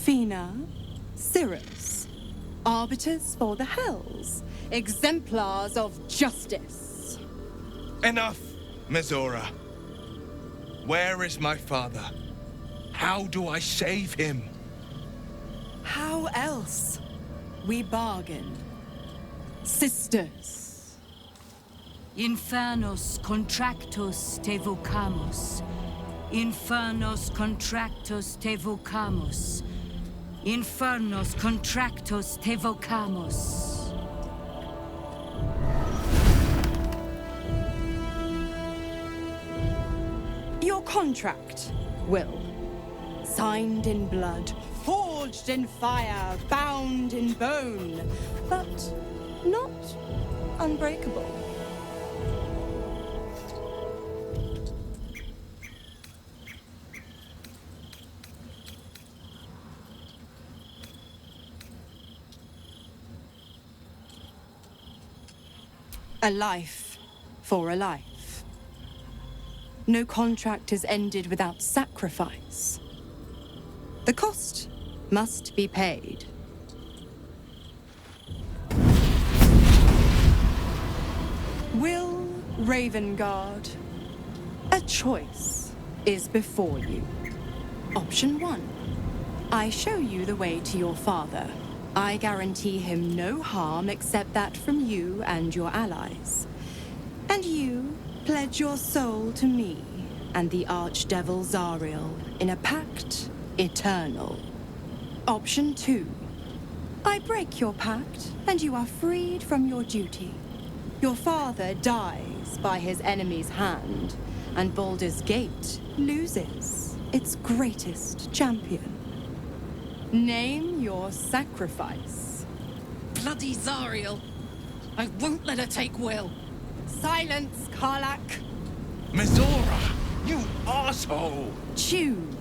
Fina, Cirrus, arbiters for the hells, exemplars of justice. Enough, Mizora. Where is my father? How do I save him? How else? We bargain. Sisters. Infernos contractus te vocamus. Infernos contractus te vocamus. Infernos contractus te vocamus. Your contract, Will. Signed in blood, forged in fire, bound in bone, but not unbreakable. A life for a life. No contract is ended without sacrifice. The cost must be paid. Will Ravengard, a choice is before you. Option 1. I show you the way to your father. I guarantee him no harm except that from you and your allies. And you pledge your soul to me and the Archdevil Zariel in a pact eternal. Option 2. I break your pact and you are freed from your duty. Your father dies by his enemy's hand, and Baldur's Gate loses its greatest champion. Name your sacrifice. Bloody Zariel! I won't let her take Will. Silence, Karlak. Mizora, you asshole! Choose.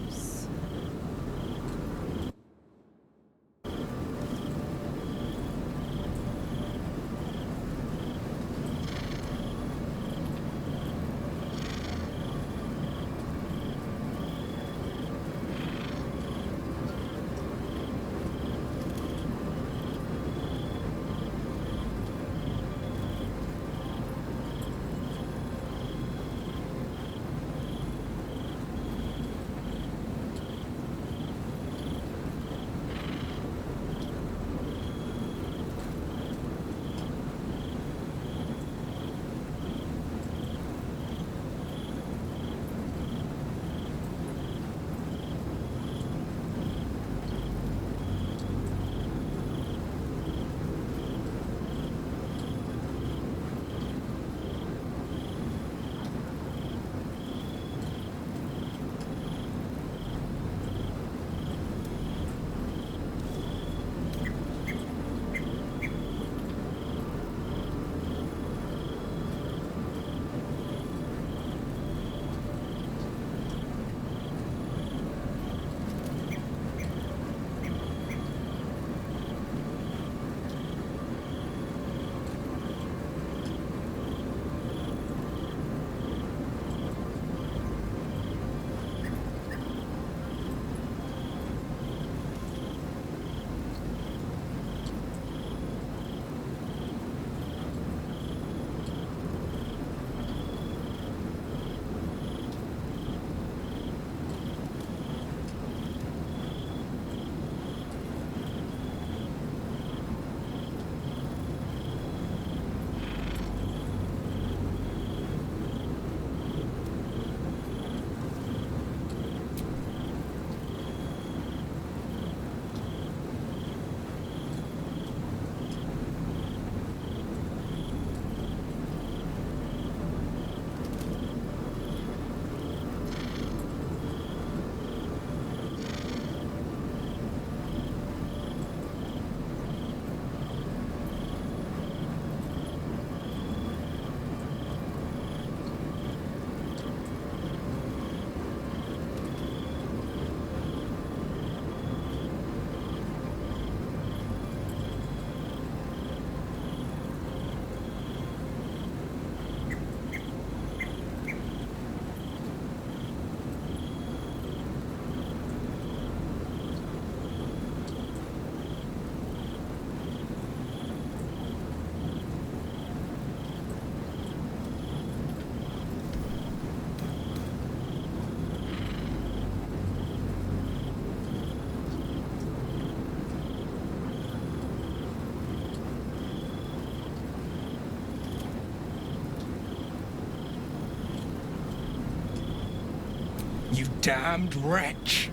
damned wretch!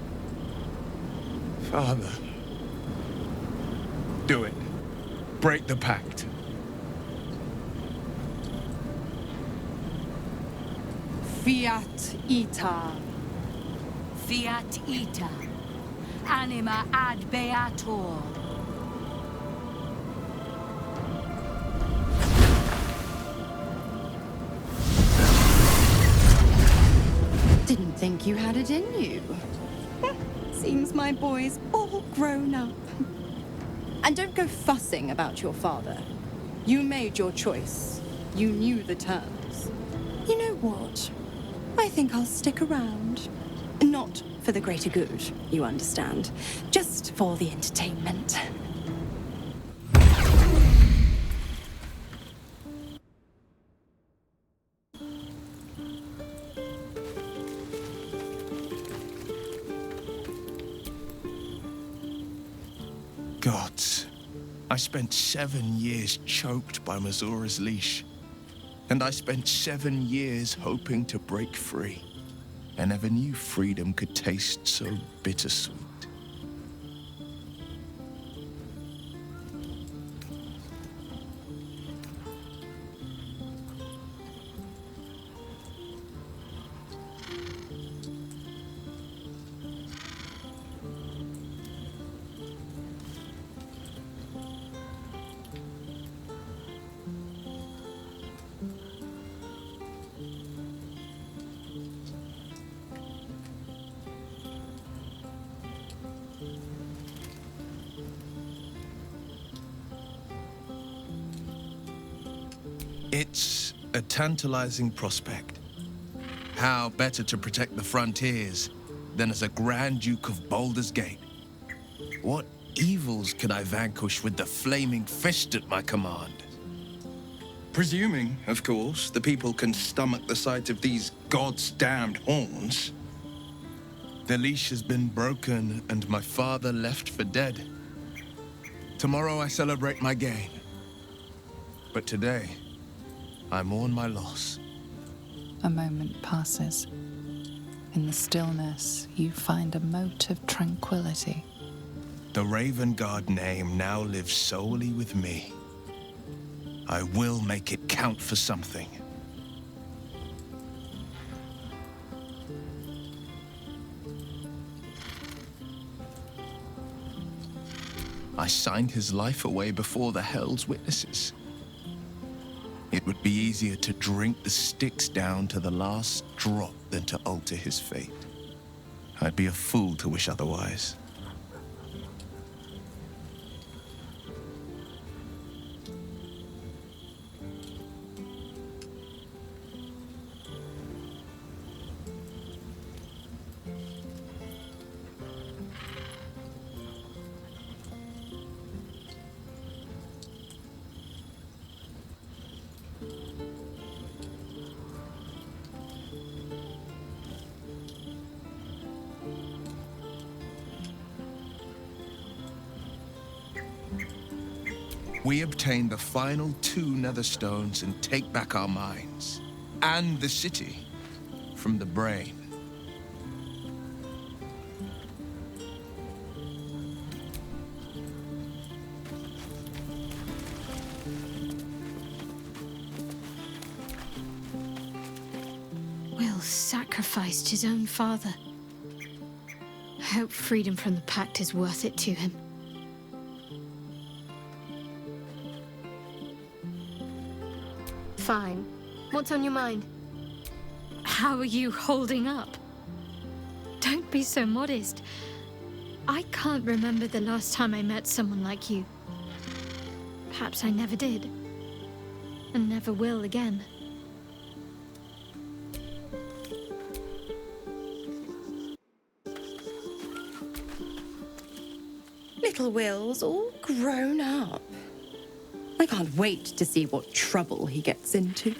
Father, do it. Break the pact. Fiat ita. Fiat ita. Anima ad beator. Didn't think you had it in you. Seems my boy's all grown up. And don't go fussing about your father. You made your choice. You knew the terms. You know what? I think I'll stick around. Not for the greater good, you understand. Just for the entertainment. Gods, I spent 7 years choked by Mazora's leash. And I spent 7 years hoping to break free. I never knew freedom could taste so bittersweet. It's a tantalizing prospect. How better to protect the frontiers than as a Grand Duke of Baldur's Gate? What evils could I vanquish with the flaming fist at my command? Presuming, of course, the people can stomach the sight of these gods' damned horns. The leash has been broken and my father left for dead. Tomorrow I celebrate my gain. But today, I mourn my loss. A moment passes. In the stillness, you find a mote of tranquility. The Raven Guard name now lives solely with me. I will make it count for something. I signed his life away before the Hell's Witnesses. It would be easier to drink the Styx down to the last drop than to alter his fate. I'd be a fool to wish otherwise. We obtain the final 2 nether stones and take back our minds. And the city from the brain. Will sacrificed his own father. I hope freedom from the pact is worth it to him. Fine. What's on your mind? How are you holding up? Don't be so modest. I can't remember the last time I met someone like you. Perhaps I never did. And never will again. Little Will's all grown up. I can't wait to see what trouble he gets into.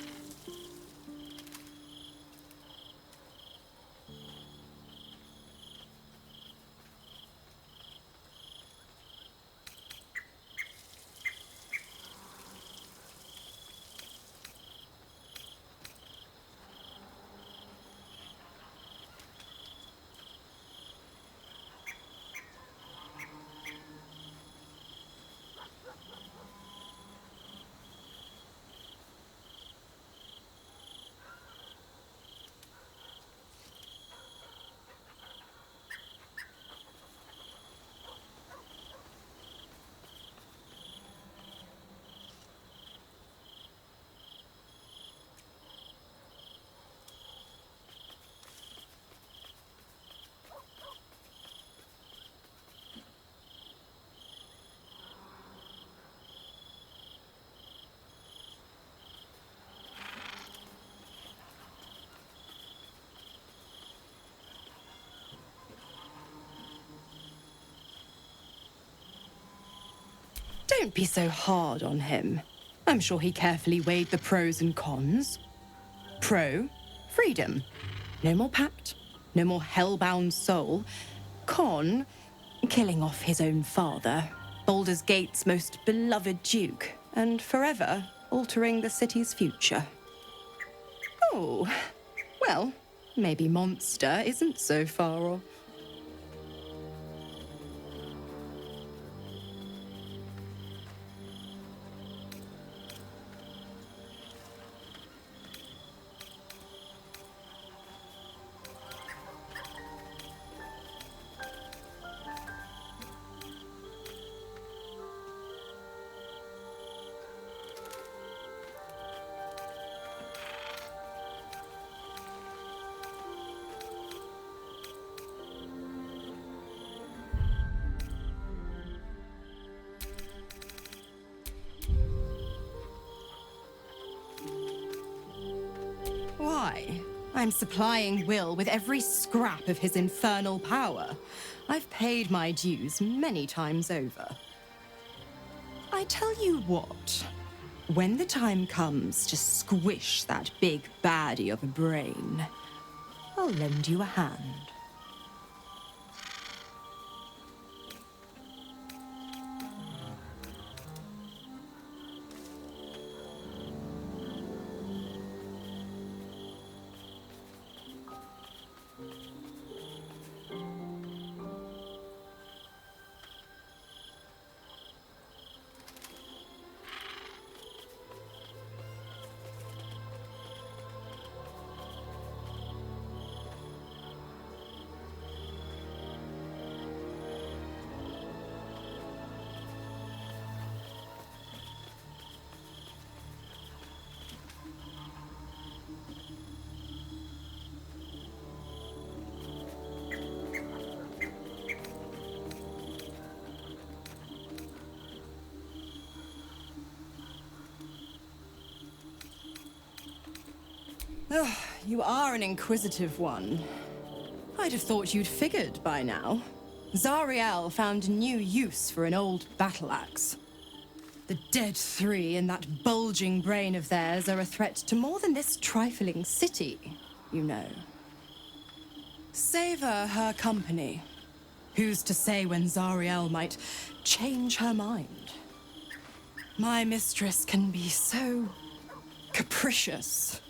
Don't be so hard on him. I'm sure he carefully weighed the pros and cons. Pro, freedom. No more pact, no more hellbound soul. Con, killing off his own father, Baldur's Gate's most beloved duke, and forever altering the city's future. Oh, well, maybe monster isn't so far off. Why? I'm supplying Will with every scrap of his infernal power. I've paid my dues many times over. I tell you what, when the time comes to squish that big baddie of a brain, I'll lend you a hand. Oh, you are an inquisitive one. I'd have thought you'd figured by now. Zariel found a new use for an old battle axe. The dead three and that bulging brain of theirs are a threat to more than this trifling city, you know. Savor her company. Who's to say when Zariel might change her mind? My mistress can be so capricious.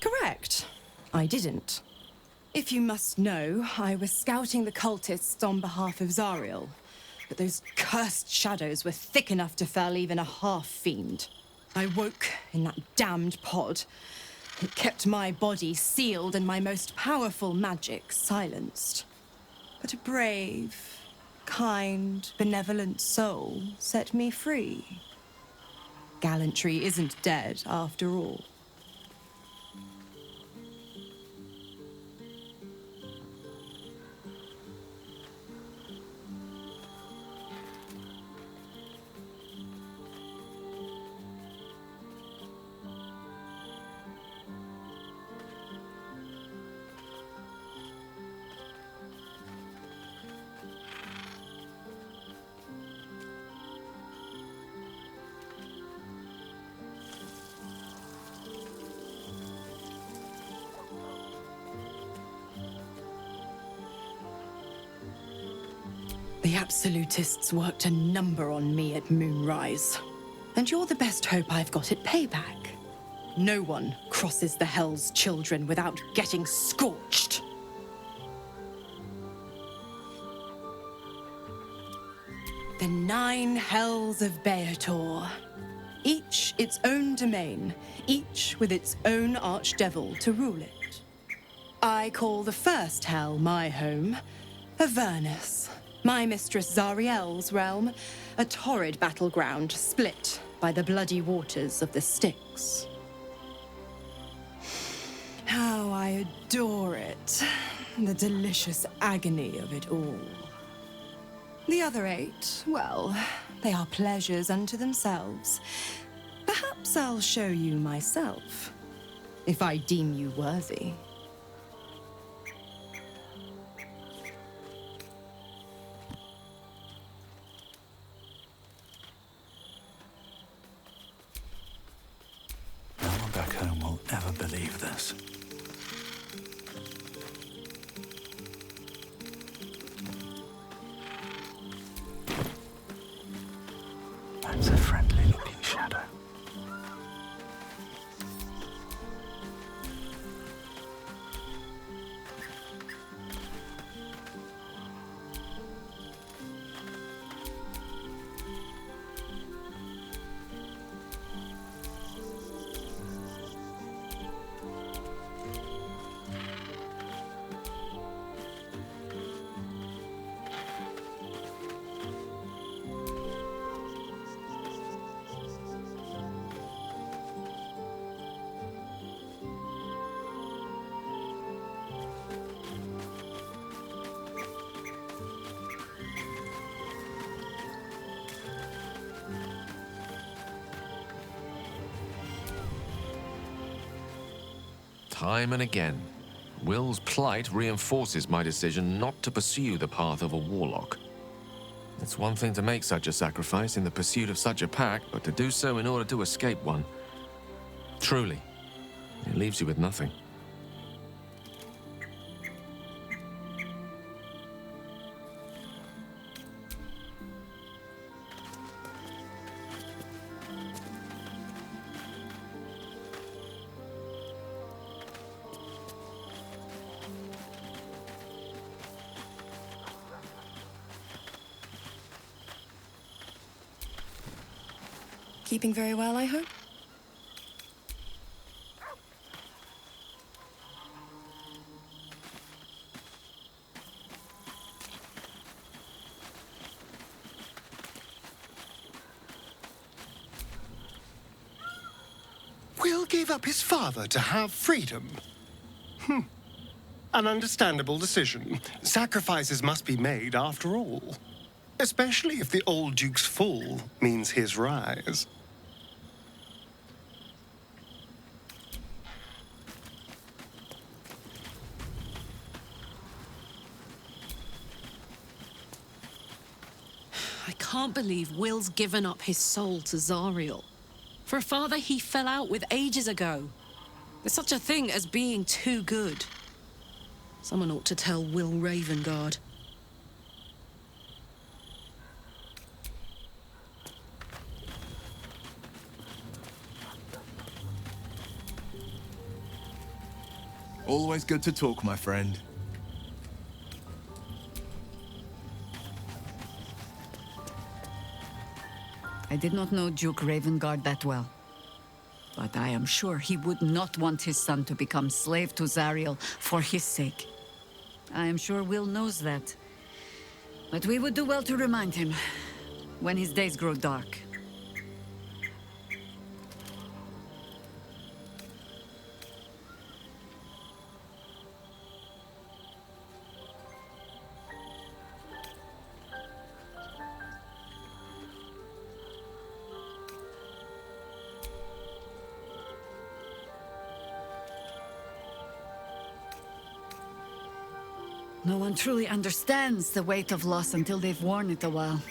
Correct. I didn't. If you must know, I was scouting the cultists on behalf of Zariel, but those cursed shadows were thick enough to fell even a half-fiend. I woke in that damned pod. It kept my body sealed and my most powerful magic silenced. But a brave, kind, benevolent soul set me free. Gallantry isn't dead, after all. The Absolutists worked a number on me at Moonrise. And you're the best hope I've got at payback. No one crosses the Hell's Children without getting scorched. The 9 Hells of Beator. Each its own domain, each with its own archdevil to rule it. I call the first hell my home, Avernus. My mistress Zariel's realm, a torrid battleground split by the bloody waters of the Styx. How I adore it, the delicious agony of it all. The The other 8, well, they are pleasures unto themselves. Perhaps I'll show you myself, if I deem you worthy. No one back home will ever believe this. That's a friendly-looking shadow. Time and again, Will's plight reinforces my decision not to pursue the path of a warlock. It's one thing to make such a sacrifice in the pursuit of such a pack, but to do so in order to escape one. Truly, it leaves you with nothing. Keeping very well, I hope? Will gave up his father to have freedom. An understandable decision. Sacrifices must be made after all. Especially if the old Duke's fall means his rise. I can't believe Will's given up his soul to Zariel. For a father he fell out with ages ago. There's such a thing as being too good. Someone ought to tell Will Ravengard. Always good to talk, my friend. I did not know Duke Ravengard that well. But I am sure he would not want his son to become slave to Zariel for his sake. I am sure Will knows that. But we would do well to remind him when his days grow dark. No one truly understands the weight of loss until they've worn it a while.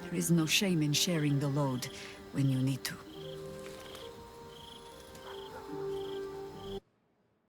There is no shame in sharing the load when you need to.